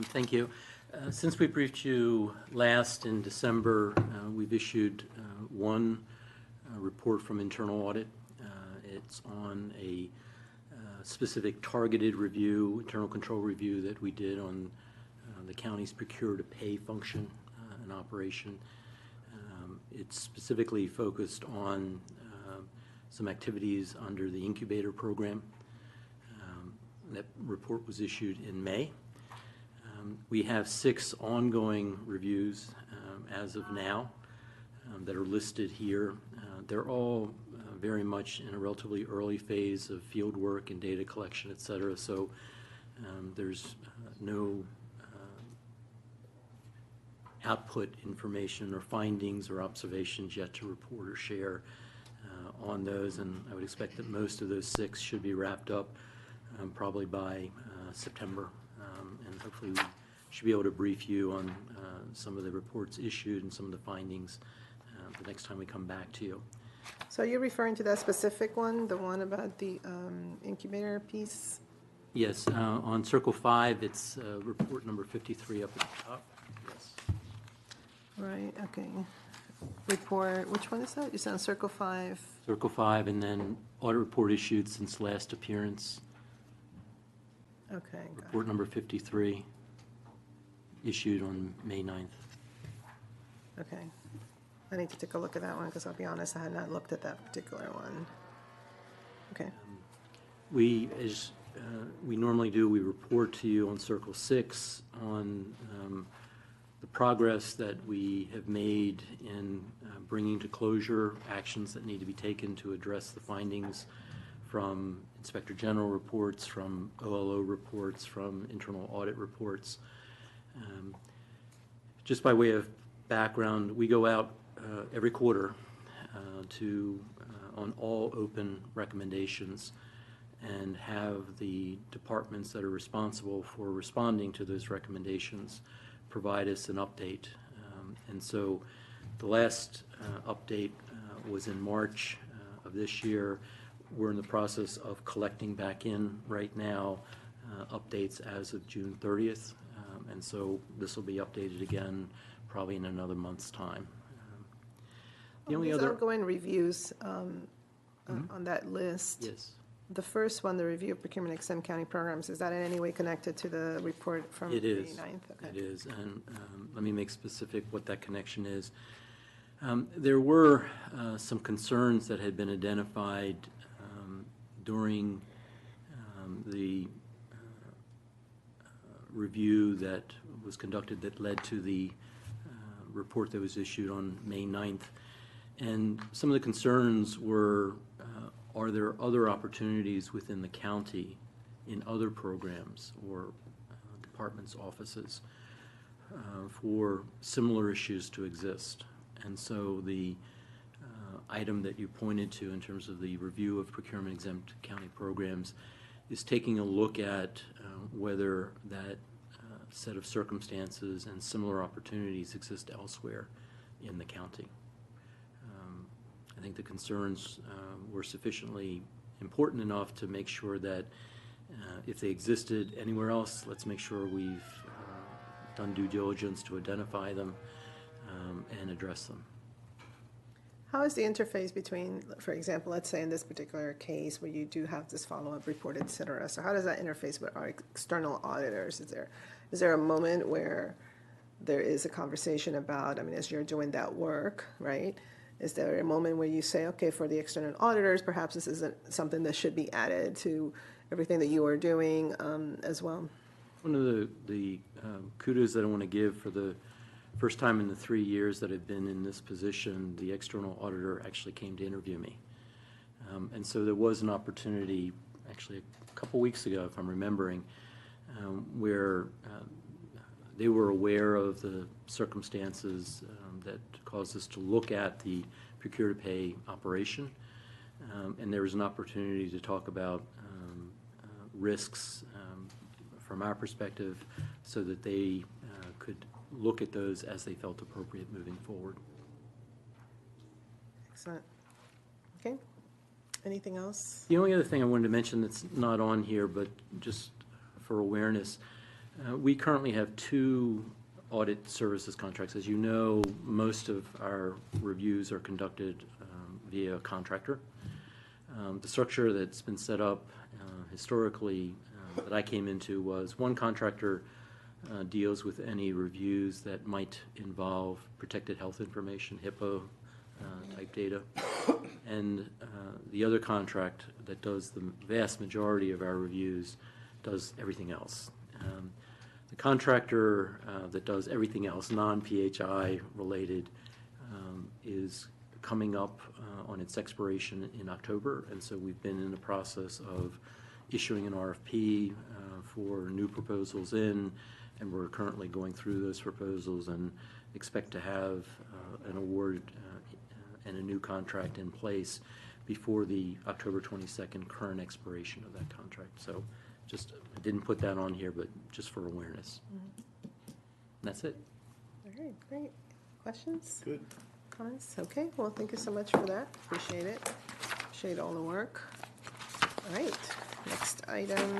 Thank you. Since we briefed you last in December, we've issued one report from internal audit. It's on a specific targeted review, internal control review that we did on the county's procure-to-pay function and operation. It's specifically focused on some activities under the incubator program. That report was issued in May. We have 6 ongoing reviews as of now that are listed here. They're all very much in a relatively early phase of field work and data collection, et cetera, so there's no output information or findings or observations yet to report or share on those, and I would expect that most of those 6 should be wrapped up probably by September, and hopefully we should be able to brief you on some of the reports issued and some of the findings the next time we come back to you. So you're referring to that specific one, the one about the incubator piece? Yes, on Circle 5, it's report number 53 up at the top. Yes. Right, okay. Report, which one is that? You said on Circle 5? Circle 5, and then audit report issued since last appearance. Okay. Report number 53, issued on May 9th. Okay. I need to take a look at that one because I'll be honest, I had not looked at that particular one. Okay. We, as we normally do, we report to you on Circle 6 on the progress that we have made in bringing to closure actions that need to be taken to address the findings from Inspector General reports, from OLO reports, from internal audit reports. Just by way of background, we go out every quarter on all open recommendations and have the departments that are responsible for responding to those recommendations provide us an update. And so the last update was in March of this year. We're in the process of collecting back in right now updates as of June 30th. And so this will be updated again probably in another month's time. The only other ongoing reviews on that list. Yes. The first one, the review of procurement exempt county programs, is that in any way connected to the report from May 9th? Okay. It is, and let me make specific what that connection is. There were some concerns that had been identified during the review that was conducted that led to the report that was issued on May 9th. And some of the concerns were, are there other opportunities within the county in other programs or departments' offices for similar issues to exist? And so the item that you pointed to in terms of the review of procurement exempt county programs is taking a look at whether that set of circumstances and similar opportunities exist elsewhere in the county. I think the concerns were sufficiently important enough to make sure that if they existed anywhere else, let's make sure we've done due diligence to identify them and address them. How is the interface between, for example, let's say in this particular case where you do have this follow-up report, et cetera, so how does that interface with our external auditors? Is there a moment where there is a conversation about, I mean, as you're doing that work, right? Is there a moment where you say, okay, for the external auditors, perhaps this isn't something that should be added to everything that you are doing as well? One of the kudos that I want to give for the first time in the 3 years that I've been in this position, the external auditor actually came to interview me. And so there was an opportunity, actually a couple weeks ago, if I'm remembering, where they were aware of the circumstances that caused us to look at the procure-to-pay operation, and there was an opportunity to talk about risks from our perspective so that they could look at those as they felt appropriate moving forward. Excellent. Okay. Anything else? The only other thing I wanted to mention that's not on here, but just for awareness, We currently have 2 audit services contracts. As you know, most of our reviews are conducted via a contractor. The structure that's been set up historically that I came into was one contractor deals with any reviews that might involve protected health information, HIPAA type data. And the other contract that does the vast majority of our reviews does everything else. The contractor that does everything else, non-PHI related, is coming up on its expiration in October, and so we've been in the process of issuing an RFP for new proposals in, and we're currently going through those proposals and expect to have an award and a new contract in place before the October 22nd current expiration of that contract. So just, I didn't put that on here, but just for awareness. And that's it. All right, great. Questions? Good. Comments? Okay, well, thank you so much for that. Appreciate it. Appreciate all the work. All right, next item.